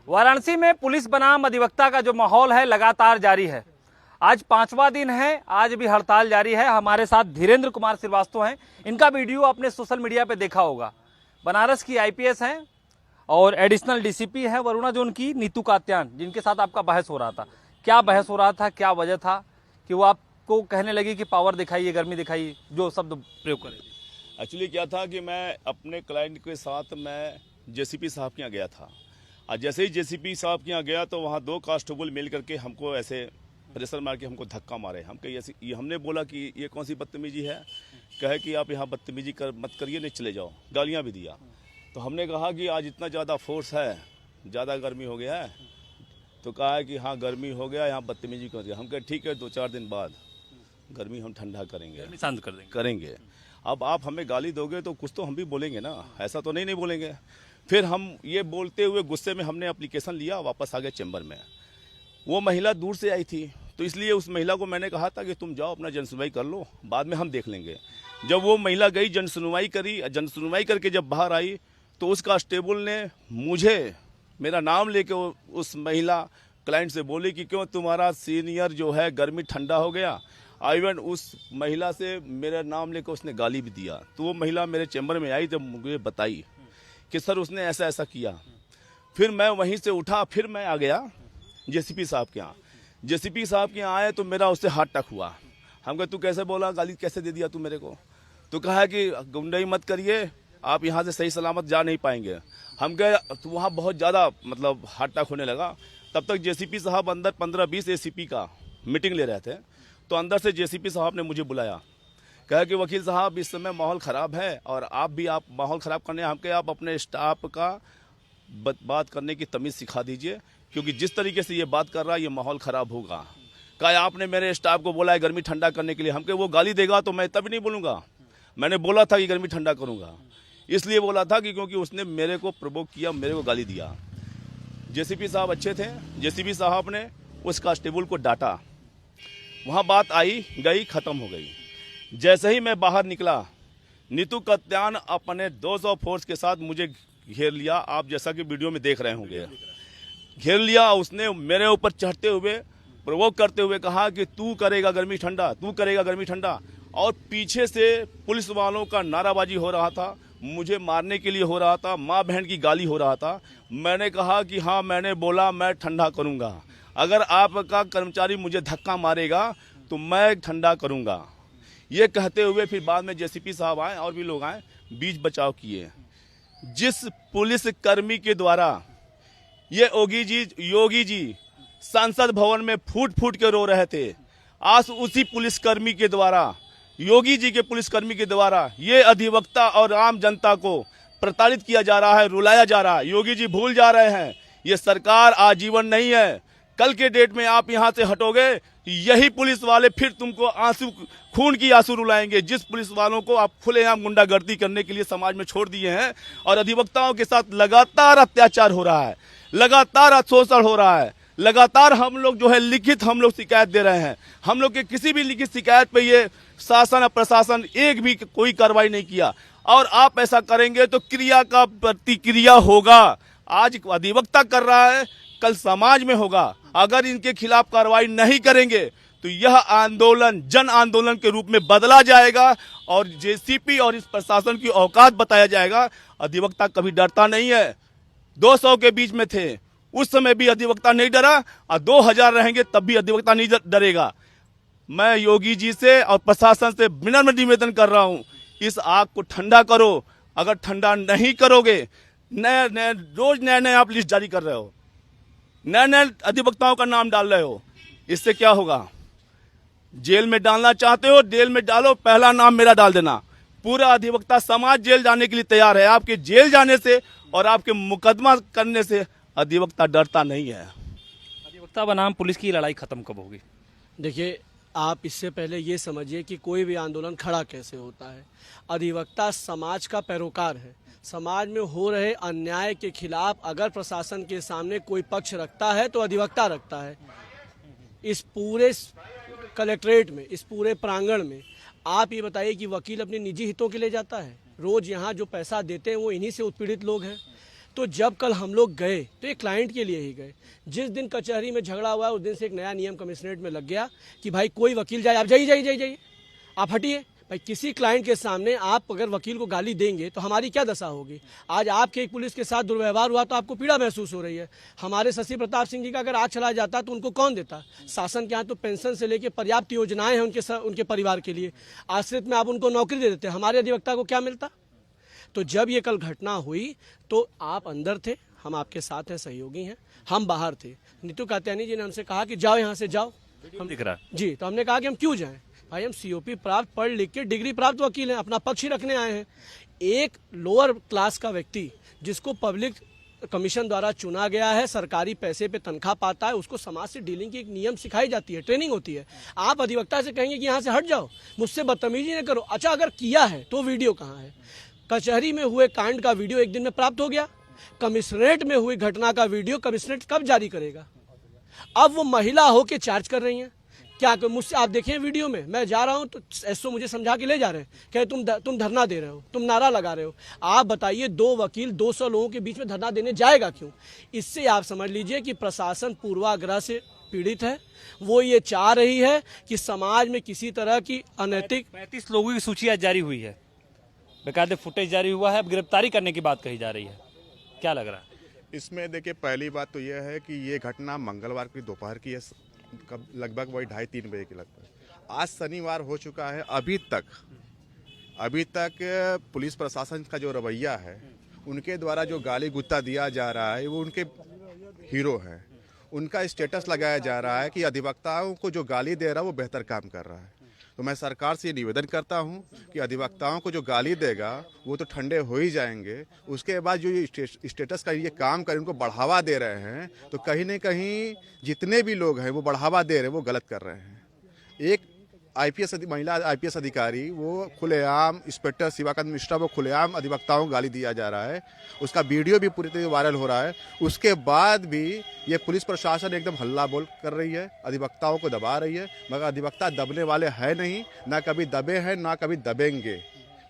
वाराणसी में पुलिस बनाम अधिवक्ता का जो माहौल है लगातार जारी है। आज 5वां दिन है, आज भी हड़ताल जारी है। हमारे साथ धीरेन्द्र कुमार श्रीवास्तव हैं। इनका वीडियो आपने सोशल मीडिया पे देखा होगा। बनारस की आईपीएस हैं और एडिशनल डीसीपी है वरुणा जोन की नीतू कात्यान, जिनके साथ आपका बहस हो रहा था। क्या बहस हो रहा था, क्या वजह था कि वो आपको कहने लगी कि पावर दिखाइए, गर्मी दिखाइए, जो शब्द प्रयोग करें? एक्चुअली क्या था कि मैं अपने क्लाइंट के साथ मैं जेसीपी साहब के यहाँ गया था। और जैसे ही जेसीपी साहब के यहाँ गया तो वहाँ 2 कांस्टेबल मिल करके हमको ऐसे प्रेशर मार के हमको धक्का मारे। हमने बोला कि ये कौन सी बदतमीजी है, कहे कि आप यहाँ बदतमीजी मत करिए, नहीं चले जाओ। गालियाँ भी दिया। तो हमने कहा कि आज इतना ज़्यादा फोर्स है, ज़्यादा गर्मी हो गया है। तो कहा है कि हाँ गर्मी हो गया, यहाँ बदतमीजी कर दिया। हम कहे ठीक है, 2-4 दिन बाद गर्मी हम ठंडा करेंगे, शांत कर देंगे। अब आप हमें गाली दोगे तो कुछ तो हम भी बोलेंगे ना, ऐसा तो नहीं बोलेंगे। फिर हम ये बोलते हुए गुस्से में हमने एप्लीकेशन लिया, वापस आ गए चैम्बर में। वो महिला दूर से आई थी, तो इसलिए उस महिला को मैंने कहा था कि तुम जाओ अपना जनसुनवाई कर लो, बाद में हम देख लेंगे। जब वो महिला गई, जनसुनवाई करी, जनसुनवाई करके जब बाहर आई तो उस कांस्टेबल ने मुझे मेरा नाम लेके उस महिला क्लाइंट से बोली कि क्यों तुम्हारा सीनियर जो है गर्मी ठंडा हो गया। इवन उस महिला से मेरा नाम लेकर उसने गाली भी दिया। तो वो महिला मेरे चैम्बर में आई, जब मुझे बताई कि सर उसने ऐसा ऐसा किया। फिर मैं वहीं से उठा, फिर मैं आ गया जेसीपी साहब के यहाँ। जेसीपी साहब के यहाँ आए तो मेरा उससे हाथ टक हुआ। हम कहे तू कैसे बोला, गाली कैसे दे दिया तू मेरे को? तो कहा कि गुंडाई मत करिए, आप यहाँ से सही सलामत जा नहीं पाएंगे। हम गए तो वहाँ बहुत ज़्यादा मतलब हाथ टक होने लगा। तब तक जेसीपी साहब अंदर 15-20 एसीपी का मीटिंग ले रहे थे। तो अंदर से जेसीपी साहब ने मुझे बुलाया, कहा कि वकील साहब इस समय माहौल ख़राब है और आप माहौल ख़राब करने हमके आप अपने स्टाफ का बात करने की तमीज़ सिखा दीजिए, क्योंकि जिस तरीके से ये बात कर रहा है ये माहौल ख़राब होगा। कहा आपने मेरे स्टाफ को बोला है गर्मी ठंडा करने के लिए, हमके वो गाली देगा तो मैं तभी नहीं बोलूँगा। मैंने बोला था कि गर्मी ठंडा करूँगा, इसलिए बोला था कि क्योंकि उसने मेरे को प्रोवोक किया, मेरे को गाली दिया। जेसीपी साहब अच्छे थे, जेसीपी साहब ने उस कांस्टेबल को डांटा। वहाँ बात आई गई, ख़त्म हो गई। जैसे ही मैं बाहर निकला, नीतू कात्यान अपने 200 फोर्स के साथ मुझे घेर लिया। आप जैसा कि वीडियो में देख रहे होंगे, घेर लिया। उसने मेरे ऊपर चढ़ते हुए प्रोवोक करते हुए कहा कि तू करेगा गर्मी ठंडा, तू करेगा गर्मी ठंडा। और पीछे से पुलिस वालों का नाराबाजी हो रहा था, मुझे मारने के लिए हो रहा था, माँ बहन की गाली हो रहा था। मैंने कहा कि हाँ मैंने बोला मैं ठंडा करूँगा, अगर आपका कर्मचारी मुझे धक्का मारेगा तो मैं ठंडा करूँगा। ये कहते हुए फिर बाद में जेसीपी साहब आए और भी लोग आए, बीच बचाव किए। जिस पुलिस कर्मी के द्वारा ये योगी जी संसद भवन में फूट फूट के रो रहे थे, आज उसी पुलिसकर्मी के द्वारा, योगी जी के पुलिसकर्मी के द्वारा ये अधिवक्ता और आम जनता को प्रताड़ित किया जा रहा है, रुलाया जा रहा है। योगी जी भूल जा रहे हैं ये सरकार आजीवन नहीं है। कल के डेट में आप यहाँ से हटोगे, यही पुलिस वाले फिर तुमको खून की आंसू रुलाएंगे। जिस पुलिस वालों को आप खुलेआम गुंडागर्दी करने के लिए समाज में छोड़ दिए हैं और अधिवक्ताओं के साथ लगातार अत्याचार हो रहा है, लगातार शोषण हो रहा है, लगातार हम लोग जो है लिखित हम लोग शिकायत दे रहे हैं। हम लोग के किसी भी लिखित शिकायत पे ये शासन और प्रशासन एक भी कोई कार्रवाई नहीं किया। और आप ऐसा करेंगे तो क्रिया का प्रतिक्रिया होगा। आज अधिवक्ता कर रहा है, कल समाज में होगा। अगर इनके खिलाफ कार्रवाई नहीं करेंगे तो यह आंदोलन जन आंदोलन के रूप में बदला जाएगा और जेसीपी और इस प्रशासन की औकात बताया जाएगा। अधिवक्ता कभी डरता नहीं है। 200 के बीच में थे, उस समय भी अधिवक्ता नहीं डरा, और 2000 रहेंगे तब भी अधिवक्ता नहीं डरेगा। मैं योगी जी से और प्रशासन से विनम्र निवेदन कर रहा हूं, इस आग को ठंडा करो। अगर ठंडा नहीं करोगे, रोज नए आप लिस्ट जारी कर रहे हो, नए अधिवक्ताओं का नाम डाल रहे हो, इससे क्या होगा? जेल में डालना चाहते हो, जेल में डालो, पहला नाम मेरा डाल देना। पूरा अधिवक्ता समाज जेल जाने के लिए तैयार है। आपके जेल जाने से और आपके मुकदमा करने से अधिवक्ता डरता नहीं है। अधिवक्ता बनाम पुलिस की लड़ाई खत्म कब होगी? देखिए, आप इससे पहले ये समझिए कि कोई भी आंदोलन खड़ा कैसे होता है। अधिवक्ता समाज का पैरोकार है। समाज में हो रहे अन्याय के खिलाफ अगर प्रशासन के सामने कोई पक्ष रखता है तो अधिवक्ता रखता है। इस पूरे कलेक्ट्रेट में, इस पूरे प्रांगण में आप ये बताइए कि वकील अपने निजी हितों के लिए जाता है? रोज यहाँ जो पैसा देते हैं वो इन्हीं से उत्पीड़ित लोग हैं। तो जब कल हम लोग गए तो ये क्लाइंट के लिए ही गए। जिस दिन कचहरी में झगड़ा हुआ उस दिन से एक नया नियम कमिश्नरेट में लग गया कि भाई कोई वकील जाए, आप जाइए, आप हटिए। भाई किसी क्लाइंट के सामने आप अगर वकील को गाली देंगे तो हमारी क्या दशा होगी। आज आपके एक पुलिस के साथ दुर्व्यवहार हुआ तो आपको पीड़ा महसूस हो रही है। हमारे शशि प्रताप सिंह जी का अगर आज चला जाता तो उनको कौन देता। शासन के यहाँ तो पेंशन से लेकर पर्याप्त योजनाएं हैं उनके परिवार के लिए। आश्रित में आप उनको नौकरी दे देते, हमारे अधिवक्ता को क्या मिलता। तो जब ये कल घटना हुई तो आप अंदर थे, हम आपके साथ हैं, सहयोगी हैं, हम बाहर थे। नीतू कात्यायनी जी ने हमसे कहा कि जाओ यहाँ से जाओ, हम दिख रहा है जी। तो हमने कहा कि हम क्यों जाएं भाई, हम COP प्राप्त पढ़ लिख के डिग्री प्राप्त वकील हैं, अपना पक्ष ही रखने आए हैं। एक लोअर क्लास का व्यक्ति जिसको पब्लिक कमीशन द्वारा चुना गया है, सरकारी पैसे पे तनख्वाह पाता है, उसको समाज से डीलिंग की एक नियम सिखाई जाती है, ट्रेनिंग होती है। आप अधिवक्ता से कहेंगे कि यहाँ से हट जाओ, मुझसे बदतमीजी न करो। अच्छा अगर किया है तो वीडियो कहाँ है। कचहरी में हुए कांड का वीडियो एक दिन में प्राप्त हो गया, कमिश्नरेट में हुई घटना का वीडियो कमिश्नरेट कब जारी करेगा। अब वो महिला होके चार्ज कर रही हैं क्या। मुझसे आप देखें वीडियो में, मैं जा रहा हूं तो SO मुझे समझा के ले जा रहे हैं, कहे तुम धरना दे रहे हो, तुम नारा लगा रहे हो। आप बताइए 2 वकील 200 लोगों के बीच में धरना देने जाएगा क्यों। इससे आप समझ लीजिए कि प्रशासन पूर्वाग्रह से पीड़ित है। वो ये चाह रही है कि समाज में किसी तरह की अनैतिक 35 लोगों की सूची आज जारी हुई है, बेकायदे फुटेज जारी हुआ है, अब गिरफ्तारी करने की बात कही जा रही है, क्या लग रहा है। इसमें देखिए पहली बात तो यह है कि ये घटना मंगलवार की दोपहर की है, कब लगभग वही 2:30-3 बजे के लगभग। आज शनिवार हो चुका है, अभी तक पुलिस प्रशासन का जो रवैया है, उनके द्वारा जो गाली गुत्ता दिया जा रहा है वो उनके हीरो हैं, उनका स्टेटस लगाया जा रहा है कि अधिवक्ताओं को जो गाली दे रहा है वो बेहतर काम कर रहा है। तो मैं सरकार से निवेदन करता हूं कि अधिवक्ताओं को जो गाली देगा वो तो ठंडे हो ही जाएंगे, उसके बाद जो ये स्टेटस का ये काम कर उनको बढ़ावा दे रहे हैं, तो कहीं न कहीं जितने भी लोग हैं वो बढ़ावा दे रहे हैं, वो गलत कर रहे हैं। एक महिला IPS अधिकारी वो खुलेआम, इंस्पेक्टर शिवाकांत मिश्रा, वो खुलेआम अधिवक्ताओं को गाली दिया जा रहा है, उसका वीडियो भी पूरी तरह वायरल हो रहा है। उसके बाद भी ये पुलिस प्रशासन एकदम हल्ला बोल कर रही है, अधिवक्ताओं को दबा रही है, मगर अधिवक्ता दबने वाले हैं नहीं, ना कभी दबे हैं ना कभी दबेंगे।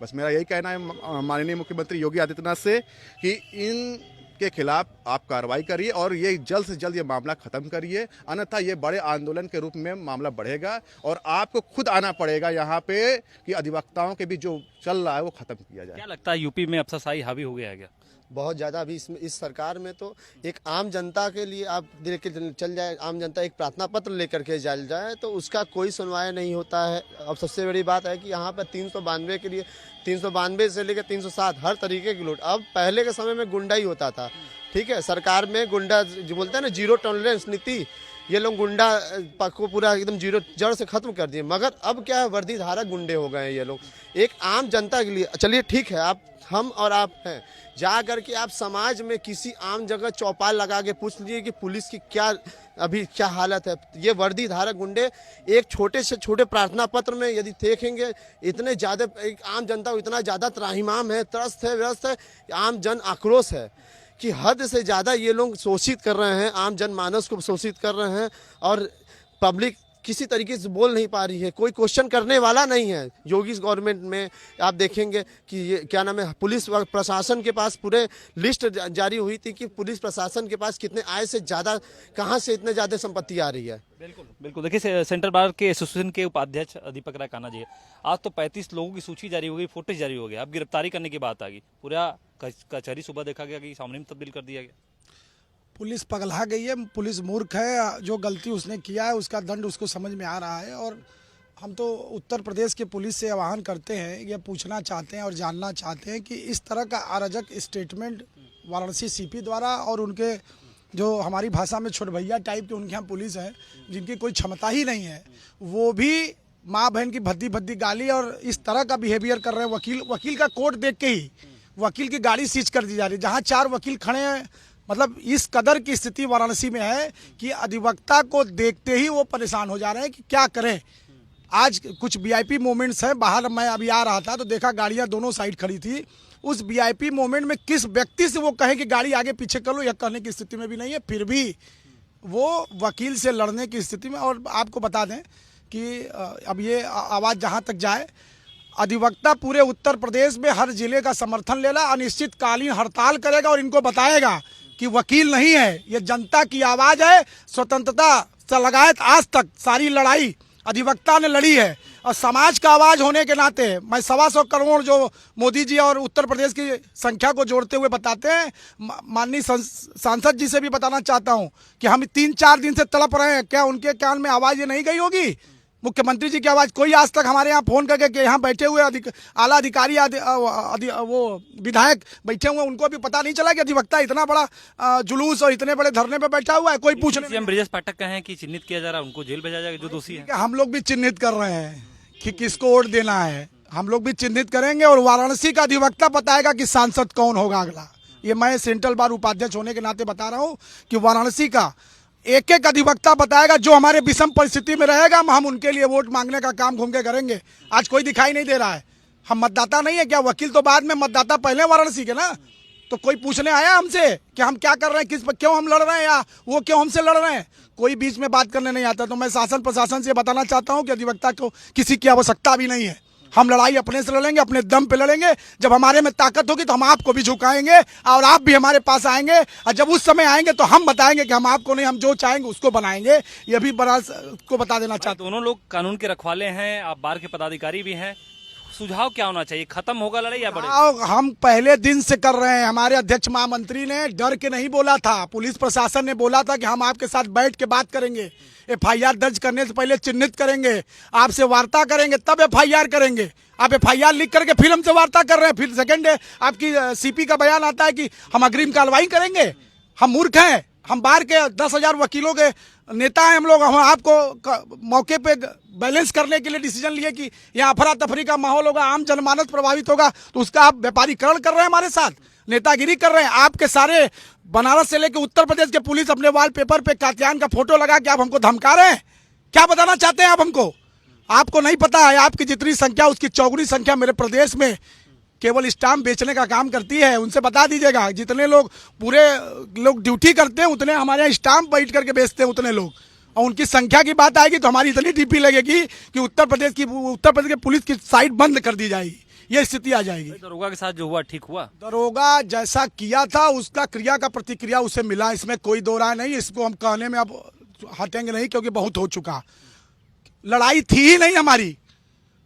बस मेरा यही कहना है माननीय मुख्यमंत्री योगी आदित्यनाथ से कि इन के खिलाफ आप कार्रवाई करिए और ये जल्द से जल्द ये मामला खत्म करिए, अन्यथा ये बड़े आंदोलन के रूप में मामला बढ़ेगा और आपको खुद आना पड़ेगा यहाँ पे कि अधिवक्ताओं के भी जो चल रहा है वो खत्म किया जाए। क्या लगता है यूपी में अफसरशाही हावी हो गया है क्या। बहुत ज़्यादा अभी इस सरकार में तो एक आम जनता के लिए आप लेकर चल जाए, आम जनता एक प्रार्थना पत्र लेकर के चल जाए तो उसका कोई सुनवाई नहीं होता है। अब सबसे बड़ी बात है कि यहाँ पर 392 के लिए 392 से लेकर 307 हर तरीके की लूट। अब पहले के समय में गुंडा ही होता था, ठीक है, सरकार में गुंडा जो बोलते हैं ना, जीरो टॉलरेंस नीति, ये लोग गुंडा को पूरा एकदम जीरो जड़ से खत्म कर दिए। मगर अब क्या है, वर्दी धारक गुंडे हो गए हैं ये लोग एक आम जनता के लिए। चलिए ठीक है, आप हम और आप हैं, जा करके आप समाज में किसी आम जगह चौपाल लगा के पूछ लीजिए कि पुलिस की क्या अभी क्या हालत है। ये वर्दी धारक गुंडे एक छोटे से छोटे प्रार्थना पत्र में यदि देखेंगे, इतने ज़्यादा एक आम जनता को इतना ज़्यादा त्राहिमाम है, त्रस्त है, व्यस्त है, आम जन आक्रोश है कि हद से ज़्यादा ये लोग शोषित कर रहे हैं, आम जनमानस को शोषित कर रहे हैं और पब्लिक किसी तरीके से बोल नहीं पा रही है, कोई क्वेश्चन करने वाला नहीं है। योगी गवर्नमेंट में आप देखेंगे कि ये क्या नाम है, पुलिस प्रशासन के पास पूरे लिस्ट जारी हुई थी कि पुलिस प्रशासन के पास कितने आय से ज़्यादा, कहाँ से इतने ज़्यादा संपत्ति आ रही है। बिल्कुल बिल्कुल। देखिए सेंट्रल बार के एसोसिएशन के उपाध्यक्ष दीपक राय कान्हा जी, आज तो 35 लोगों की सूची जारी हो गई, फुटेज जारी हो गया, अब गिरफ्तारी करने की बात आ गई, पूरा कचहरी सुबह देखा गया कि सामने में तब्दील कर दिया गया। पुलिस पगला गई है, पुलिस मूर्ख है, जो गलती उसने किया है उसका दंड उसको समझ में आ रहा है। और हम तो उत्तर प्रदेश के पुलिस से आह्वान करते हैं, ये पूछना चाहते हैं और जानना चाहते हैं कि इस तरह का अराजक स्टेटमेंट वाराणसी CP द्वारा और उनके जो हमारी भाषा में छोट भैया टाइप के उनके यहाँ पुलिस है जिनकी कोई क्षमता ही नहीं है, वो भी माँ बहन की भद्दी भद्दी गाली और इस तरह का बिहेवियर कर रहे हैं। वकील का कोर्ट देख के ही वकील की गाड़ी सीज कर दी जा रही है, जहाँ 4 वकील खड़े हैं। मतलब इस कदर की स्थिति वाराणसी में है कि अधिवक्ता को देखते ही वो परेशान हो जा रहे हैं कि क्या करें। आज कुछ VIP मोमेंट्स हैं, बाहर मैं अभी आ रहा था तो देखा गाड़ियां दोनों साइड खड़ी थी। उस VIP मोमेंट में किस व्यक्ति से वो कहे कि गाड़ी आगे पीछे कर लो, यह कहने की स्थिति में भी नहीं है, फिर भी वो वकील से लड़ने की स्थिति में। और आपको बता दें कि अब ये आवाज़ जहाँ तक जाए, अधिवक्ता पूरे उत्तर प्रदेश में हर जिले का समर्थन ले रहा, अनिश्चितकालीन हड़ताल करेगा और इनको बताएगा कि वकील नहीं है, ये जनता की आवाज है। स्वतंत्रता से लगायत आज तक सारी लड़ाई अधिवक्ता ने लड़ी है और समाज का आवाज होने के नाते मैं 125 करोड़ जो मोदी जी और उत्तर प्रदेश की संख्या को जोड़ते हुए बताते हैं, माननीय सांसद जी से भी बताना चाहता हूं कि हम 3-4 दिन से तड़प रहे हैं। क्या उनके कान में आवाज ये नहीं गई होगी? मुख्यमंत्री जी की आवाज कोई आज तक हमारे यहाँ फोन करके कि यहाँ बैठे हुए आला अधिकारी वो विधायक बैठे हुए, उनको भी पता नहीं चला कि अधिवक्ता इतना बड़ा जुलूस और इतने बड़े धरने पे बैठा हुआ है? कोई पूछने सीएम ब्रजेश पाठक का है कि चिन्हित किया जा रहा है, उनको जेल भेजा जाएगा जो दोषी है। हम लोग भी चिन्हित कर रहे हैं कि किसको वोट देना है, हम लोग भी चिन्हित करेंगे और वाराणसी का अधिवक्ता बताएगा कि सांसद कौन होगा अगला। ये मैं सेंट्रल बार उपाध्यक्ष होने के नाते बता रहा हूँ कि वाराणसी का एक एक अधिवक्ता बताएगा जो हमारे विषम परिस्थिति में रहेगा, हम उनके लिए वोट मांगने का काम घूम के करेंगे। आज कोई दिखाई नहीं दे रहा है, हम मतदाता नहीं है क्या? वकील तो बाद में, मतदाता पहले वाराणसी के ना। तो कोई पूछने आया हमसे कि हम क्या कर रहे हैं, किस पर क्यों हम लड़ रहे हैं या वो क्यों हमसे लड़ रहे हैं? कोई बीच में बात करने नहीं आता। तो मैं शासन प्रशासन से बताना चाहता हूँ कि अधिवक्ता को किसी की आवश्यकता भी नहीं है। हम लड़ाई अपने से लड़ेंगे, अपने दम पे लड़ेंगे। जब हमारे में ताकत होगी तो हम आपको भी झुकाएंगे और आप भी हमारे पास आएंगे, और जब उस समय आएंगे तो हम बताएंगे कि हम आपको नहीं, हम जो चाहेंगे उसको बनाएंगे। ये भी बड़ा को बता देना चाहता हूं। दोनों लोग कानून के रखवाले हैं, आप बार के पदाधिकारी भी हैं, सुझाव क्या होना चाहिए? खत्म होगा लड़ाई या बढ़ेगा? हम पहले दिन से कर रहे हैं। हमारे अध्यक्ष महामंत्री ने डर के नहीं बोला था, पुलिस प्रशासन ने बोला था कि हम आपके साथ बैठ के बात करेंगे, FIR दर्ज करने से पहले चिन्हित करेंगे, आपसे वार्ता करेंगे, तब FIR करेंगे। आप FIR लिख करके फिर हमसे वार्ता कर रहे हैं, फिर सेकंड डे आपकी CP का बयान आता है कि हम अग्रिम कार्रवाई करेंगे। हम मूर्ख हैं? हम बाहर के 10,000 वकीलों के नेता हैं हम लोग। हम आपको मौके पे बैलेंस करने के लिए डिसीजन लिए कि यहाँ अफरा तफरी का माहौल होगा, आम जनमानस प्रभावित होगा, तो उसका आप व्यापारीकरण कर रहे हैं, हमारे साथ नेतागिरी कर रहे हैं। आपके सारे बनारस से लेकर उत्तर प्रदेश के पुलिस अपने वॉलपेपर पे कात्यायन का फोटो लगा के आप हमको धमका रहे हैं। क्या बताना चाहते हैं आप हमको? आपको नहीं पता है आपकी जितनी संख्या उसकी चौगुनी संख्या मेरे प्रदेश में केवल स्टाम्प बेचने का काम करती है। उनसे बता दीजिएगा, जितने लोग पूरे लोग ड्यूटी करते हैं उतने हमारे यहाँ स्टाम्प बैठ करके बेचते हैं उतने लोग। और उनकी संख्या की बात आएगी तो हमारी इतनी डीपी लगेगी कि उत्तर प्रदेश के पुलिस की साइट बंद कर दी जाएगी। ये स्थिति आ जाएगी। दरोगा के साथ जो हुआ ठीक हुआ? दरोगा जैसा किया था उसका क्रिया का प्रतिक्रिया उसे मिला, इसमें कोई दो राय नहीं। इसको हम कहने में अब हटेंगे नहीं क्योंकि बहुत हो चुका। लड़ाई थी ही नहीं हमारी।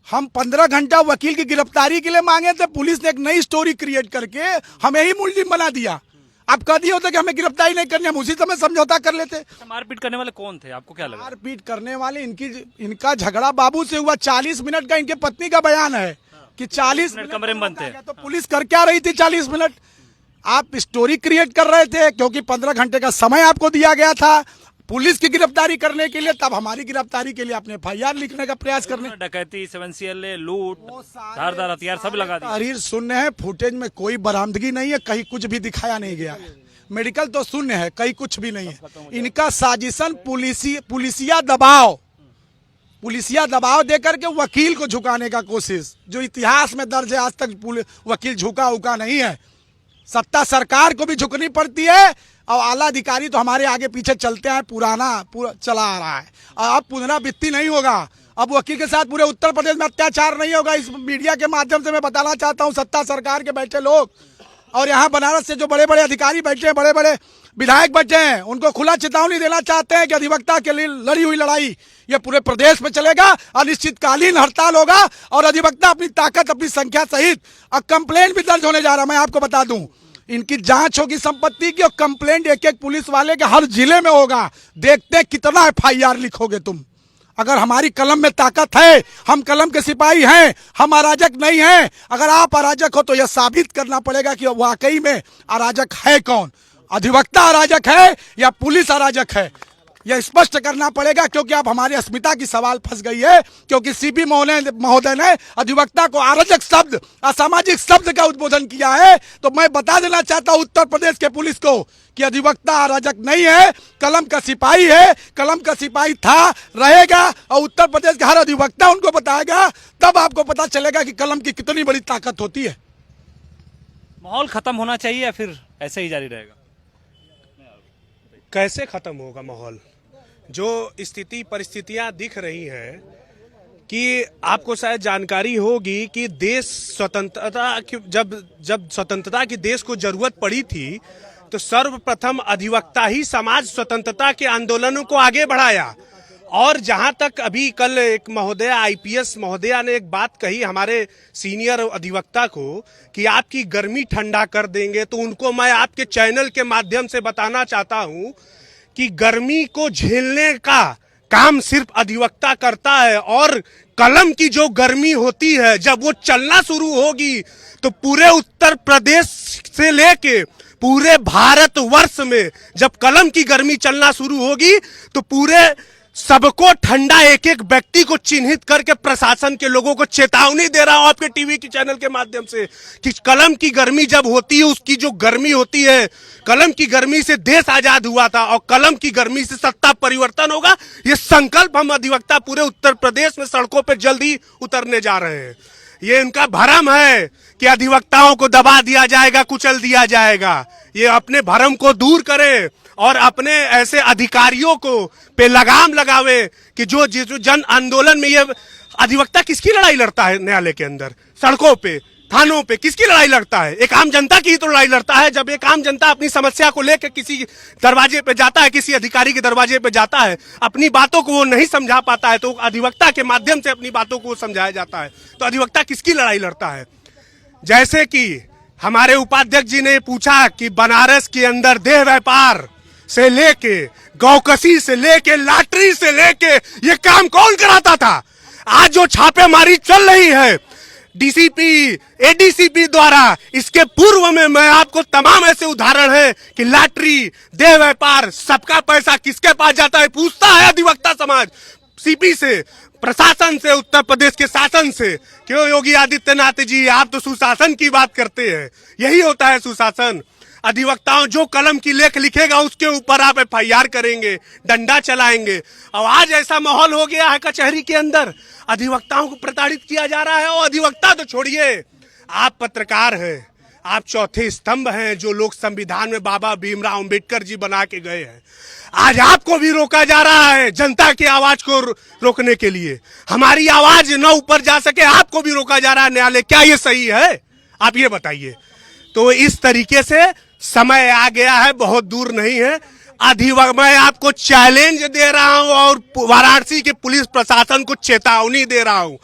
हम 15 घंटा वकील की गिरफ्तारी के लिए मांगे थे, पुलिस ने एक नई स्टोरी क्रिएट करके हमें ही मुलजिम बना दिया। आप कह दिए होते कि हमें गिरफ्तारी नहीं करनी, हम उसी समय समझौता कर लेते। मारपीट करने वाले कौन थे, आपको क्या लगा? मारपीट करने वाले इनका झगड़ा बाबू से हुआ। 40 मिनट का इनके पत्नी का बयान है कि 40 मिनट कमरे में बंद थे। तो पुलिस कर क्या रही थी 40 मिनट? आप स्टोरी क्रिएट कर रहे थे क्योंकि 15 घंटे का समय आपको दिया गया था पुलिस की गिरफ्तारी करने के लिए। तब हमारी गिरफ्तारी के लिए आपने FIR लिखने का प्रयास करने, डकैती, 7CLA, लूट, धारदार हथियार सब लगा दिए। तहरीर शून्य है, फुटेज में कोई बरामदगी नहीं है, कहीं कुछ भी दिखाया नहीं गया है। मेडिकल तो शून्य है, कहीं कुछ भी नहीं है। इनका साजिशन पुलिसिया दबाव देकर के वकील को झुकाने का कोशिश, जो इतिहास में दर्ज है। आज तक वकील झुका उका नहीं है। सत्ता सरकार को भी झुकनी पड़ती है और आला अधिकारी तो हमारे आगे पीछे चलते हैं, पूरा चला आ रहा है। अब पुनरावृत्ति नहीं होगा। अब वकील के साथ पूरे उत्तर प्रदेश में अत्याचार नहीं होगा। इस मीडिया के माध्यम से मैं बताना चाहता हूं, सत्ता सरकार के बैठे लोग और यहाँ बनारस से जो बड़े बड़े अधिकारी बैठे हैं, बड़े बड़े विधायक बैठे हैं, उनको खुला चेतावनी देना चाहते हैं कि अधिवक्ता के लिए लड़ी हुई लड़ाई ये पूरे प्रदेश में चलेगा। अनिश्चितकालीन हड़ताल होगा और अधिवक्ता अपनी ताकत, अपनी संख्या सहित कंप्लेंट भी दर्ज होने जा रहा है। मैं आपको बता दूं, इनकी जांच होगी संपत्ति की और कंप्लेंट एक एक पुलिस वाले के हर जिले में होगा। देखते हैं कितना FIR लिखोगे तुम। अगर हमारी कलम में ताकत है, हम कलम के सिपाही हैं, हम अराजक नहीं हैं। अगर आप अराजक हो तो यह साबित करना पड़ेगा कि वाकई में अराजक है कौन, अधिवक्ता अराजक है या पुलिस अराजक है। यह स्पष्ट करना पड़ेगा क्योंकि अब हमारी अस्मिता की सवाल फंस गई है। क्योंकि CP महोदय ने अधिवक्ता को अराजक शब्द, असामाजिक शब्द का उद्बोधन किया है। तो मैं बता देना चाहता हूं उत्तर प्रदेश के पुलिस को कि अधिवक्ता अराजक नहीं है, कलम का सिपाही है। कलम का सिपाही था, रहेगा और उत्तर प्रदेश के हर अधिवक्ता उनको बताएगा। तब आपको पता चलेगा कि कलम की कितनी बड़ी ताकत होती है। माहौल खत्म होना चाहिए या फिर ऐसे ही जारी रहेगा? कैसे खत्म होगा माहौल? जो स्थिति परिस्थितियां दिख रही हैं कि आपको शायद जानकारी होगी कि देश स्वतंत्रता जब स्वतंत्रता की देश को जरूरत पड़ी थी तो सर्वप्रथम अधिवक्ता ही समाज स्वतंत्रता के आंदोलनों को आगे बढ़ाया। और जहां तक अभी कल एक महोदया आईपीएस महोदया ने एक बात कही हमारे सीनियर अधिवक्ता को कि आपकी गर्मी ठंडा कर देंगे, तो उनको मैं आपके चैनल के माध्यम से बताना चाहता हूं कि गर्मी को झेलने का काम सिर्फ अधिवक्ता करता है, और कलम की जो गर्मी होती है जब वो चलना शुरू होगी तो पूरे उत्तर प्रदेश से लेके पूरे भारतवर्ष में जब कलम की गर्मी चलना शुरू होगी तो पूरे सबको ठंडा एक एक व्यक्ति को चिन्हित करके प्रशासन के लोगों को चेतावनी दे रहा हूं आपके टीवी के चैनल के माध्यम से कि कलम की गर्मी जब होती है, उसकी जो गर्मी होती है, कलम की गर्मी से देश आजाद हुआ था और कलम की गर्मी से सत्ता परिवर्तन होगा। ये संकल्प हम अधिवक्ता पूरे उत्तर प्रदेश में सड़कों पर जल्द ही उतरने जा रहे हैं। ये उनका भ्रम है कि अधिवक्ताओं को दबा दिया जाएगा, कुचल दिया जाएगा। ये अपने भ्रम को दूर करे और अपने ऐसे अधिकारियों को पे लगाम लगावे कि जो जन आंदोलन में ये अधिवक्ता किसकी लड़ाई लड़ता है, न्यायालय के अंदर, सड़कों पे, थानों पे किसकी लड़ाई लड़ता है? एक आम जनता की ही तो लड़ाई लड़ता है। जब एक आम जनता अपनी समस्या को लेकर किसी दरवाजे पे जाता है, किसी अधिकारी के दरवाजे पे जाता है, अपनी बातों को वो नहीं समझा पाता है तो अधिवक्ता के माध्यम से अपनी बातों को समझाया जाता है। तो अधिवक्ता किसकी लड़ाई लड़ता है? जैसे कि हमारे उपाध्यक्ष जी ने पूछा कि बनारस के अंदर देह व्यापार से लेके, गौकसी से लेके, लॉटरी से लेके ये काम कौन कराता था? आज जो छापेमारी चल रही है डीसीपी, एडीसीपी द्वारा, इसके पूर्व में मैं आपको तमाम ऐसे उदाहरण है कि लॉटरी, देह व्यापार, सबका पैसा किसके पास जाता है? पूछता है अधिवक्ता समाज सीपी से, प्रशासन से, उत्तर प्रदेश के शासन से। क्यों योगी आदित्यनाथ जी, आप तो सुशासन की बात करते हैं। यही होता है सुशासन। अधिवक्ताओं जो कलम की लेख लिखेगा उसके ऊपर आप एफआईआर करेंगे, डंडा चलाएंगे। और आज ऐसा माहौल हो गया है कचहरी के अंदर, अधिवक्ताओं को प्रताड़ित किया जा रहा है। और अधिवक्ता तो छोड़िए, आप पत्रकार हैं, आप चौथे स्तंभ हैं जो लोग संविधान में बाबा भीमराव अंबेडकर जी बना के गए हैं। आज आपको भी रोका जा रहा है जनता की आवाज को रोकने के लिए। हमारी आवाज न ऊपर जा सके, आपको भी रोका जा रहा है न्यायालय। क्या ये सही है? आप ये बताइए। तो इस तरीके से समय आ गया है, बहुत दूर नहीं है। मैं आपको चैलेंज दे रहा हूं और वाराणसी के पुलिस प्रशासन को चेतावनी दे रहा हूं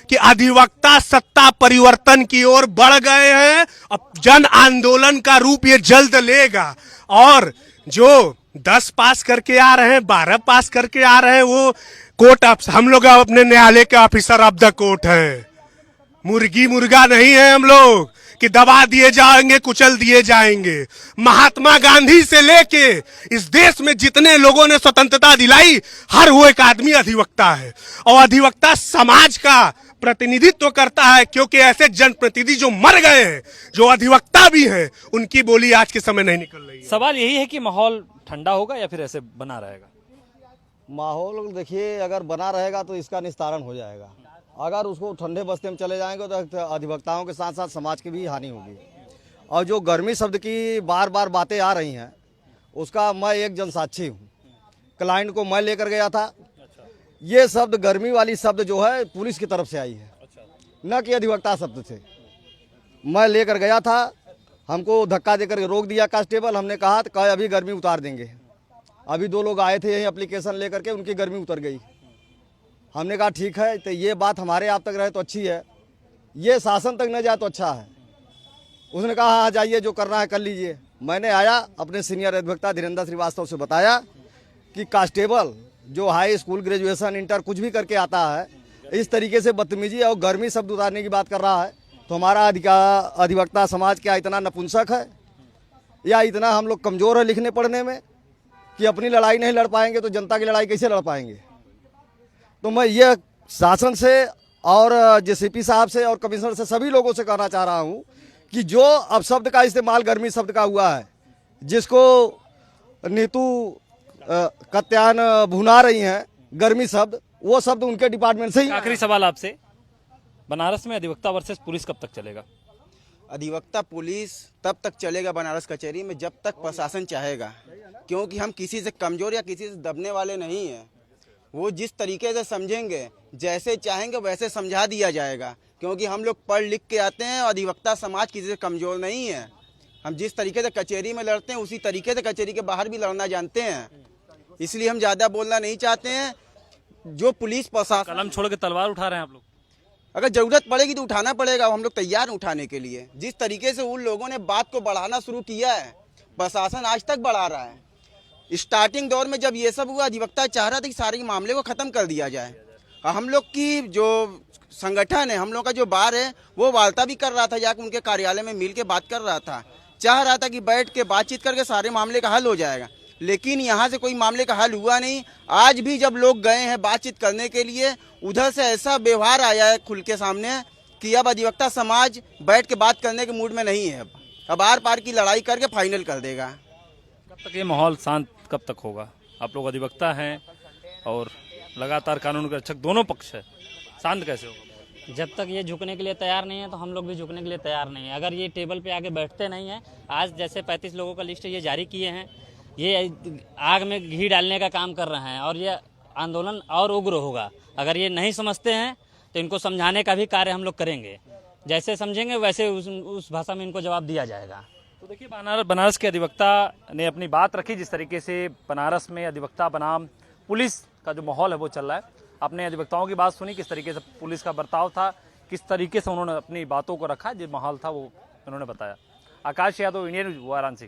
कि अधिवक्ता सत्ता परिवर्तन की ओर बढ़ गए हैं। अब जन आंदोलन का रूप ये जल्द लेगा। और जो 10 पास करके आ रहे हैं, 12 पास करके आ रहे हैं, वो कोर्ट, हम लोग अपने न्यायालय के ऑफिसर ऑफ द कोर्ट हैं। मुर्गी मुर्गा नहीं है हम लोग कि दबा दिए जाएंगे, कुचल दिए जाएंगे। महात्मा गांधी से लेके इस देश में जितने लोगों ने स्वतंत्रता दिलाई, हर वो एक आदमी अधिवक्ता है। और अधिवक्ता समाज का प्रतिनिधित्व करता है, क्योंकि ऐसे जनप्रतिनिधि जो मर गए हैं, जो अधिवक्ता भी हैं, उनकी बोली आज के समय नहीं निकल रही है। सवाल यही है कि माहौल ठंडा होगा या फिर ऐसे बना रहेगा? माहौल देखिए, अगर बना रहेगा तो इसका निस्तारण हो जाएगा। अगर उसको ठंडे बस्ते में चले जाएंगे तो अधिवक्ताओं के साथ साथ समाज की भी हानि होगी। और जो गर्मी शब्द की बार बार बातें आ रही हैं, उसका मैं एक जनसाक्षी हूँ। क्लाइंट को मैं लेकर गया था। ये शब्द, गर्मी वाली शब्द जो है, पुलिस की तरफ से आई है, न कि अधिवक्ता शब्द से। मैं लेकर गया था, हमको धक्का देकर रोक दिया कांस्टेबल। हमने कहा तो कहे अभी गर्मी उतार देंगे। अभी 2 लोग आए थे यही एप्लीकेशन लेकर के, उनकी गर्मी उतर गई। हमने कहा ठीक है, तो ये बात हमारे आप तक रहे तो अच्छी है, ये शासन तक न जाए तो अच्छा है। उसने कहा हाँ जाइए, जो करना है कर लीजिए। मैंने आया, अपने सीनियर अधिवक्ता धीरेन्द्र श्रीवास्तव से बताया कि कांस्टेबल जो हाई स्कूल, ग्रेजुएशन, इंटर कुछ भी करके आता है, इस तरीके से बदतमीजी और गर्मी शब्द उतारने की बात कर रहा है, तो हमारा अधिवक्ता समाज क्या इतना नपुंसक है या इतना हम लोग कमज़ोर है लिखने पढ़ने में कि अपनी लड़ाई नहीं लड़ पाएंगे तो जनता की लड़ाई कैसे लड़ पाएंगे? तो मैं ये शासन से और जेसीपी साहब से और कमिश्नर से सभी लोगों से कहना चाह रहा हूँ कि जो अपशब्द का इस्तेमाल गर्मी शब्द का हुआ है, जिसको नीतू कत्यान भुना रही हैं गर्मी शब्द, वो शब्द उनके डिपार्टमेंट से ही। आखिरी सवाल आपसे, बनारस में अधिवक्ता वर्सेस पुलिस कब तक चलेगा? अधिवक्ता पुलिस तब तक चलेगा बनारस कचहरी में जब तक प्रशासन चाहेगा, क्योंकि हम किसी से कमजोर या किसी से दबने वाले नहीं हैं। वो जिस तरीके से समझेंगे जैसे चाहेंगे वैसे समझा दिया जाएगा, क्योंकि हम लोग पढ़ लिख के आते हैं और अधिवक्ता समाज किसी से कमज़ोर नहीं है। हम जिस तरीके से कचहरी में लड़ते हैं उसी तरीके से कचहरी के बाहर भी लड़ना जानते हैं, इसलिए हम ज़्यादा बोलना नहीं चाहते हैं। जो पुलिस प्रशासन कलम छोड़ के तलवार उठा रहे हैं आप लोग। अगर जरूरत पड़ेगी तो उठाना पड़ेगा, हम लोग तैयार हैं उठाने के लिए। जिस तरीके से उन लोगों ने बात को बढ़ाना शुरू किया है, प्रशासन आज तक बढ़ा रहा है। स्टार्टिंग दौर में जब ये सब हुआ, अधिवक्ता चाह रहा था कि सारे मामले को ख़त्म कर दिया जाए। हम लोग की जो संगठन है, हम लोग का जो बार है, वो वार्ता भी कर रहा था, जाकर उनके कार्यालय में मिल के बात कर रहा था, चाह रहा था कि बैठ के बातचीत करके सारे मामले का हल हो जाएगा। लेकिन यहाँ से कोई मामले का हल हुआ नहीं। आज भी जब लोग गए हैं बातचीत करने के लिए, उधर से ऐसा व्यवहार आया है खुल के सामने कि अब अधिवक्ता समाज बैठ के बात करने के मूड में नहीं है। अब आर पार की लड़ाई करके फाइनल कर देगा। कब तक ये माहौल शांत कब तक होगा? आप लोग अधिवक्ता हैं और लगातार कानून के रक्षक दोनों पक्ष है, शांत कैसे होगा? जब तक ये झुकने के लिए तैयार नहीं है तो हम लोग भी झुकने के लिए तैयार नहीं है। अगर ये टेबल पे आके बैठते नहीं हैं, आज जैसे 35 लोगों का लिस्ट ये जारी किए हैं, ये आग में घी डालने का काम कर रहे हैं और ये आंदोलन और उग्र होगा। अगर ये नहीं समझते हैं तो इनको समझाने का भी कार्य हम लोग करेंगे। जैसे समझेंगे वैसे उस भाषा में इनको जवाब दिया जाएगा। तो देखिए, बनारस के अधिवक्ता ने अपनी बात रखी, जिस तरीके से बनारस में अधिवक्ता बनाम पुलिस का जो माहौल है वो चल रहा है। आपने अधिवक्ताओं की बात सुनी, किस तरीके से पुलिस का बर्ताव था, किस तरीके से उन्होंने अपनी बातों को रखा, जो माहौल था वो उन्होंने बताया। आकाश यादव, इंडियन न्यूज़, वाराणसी।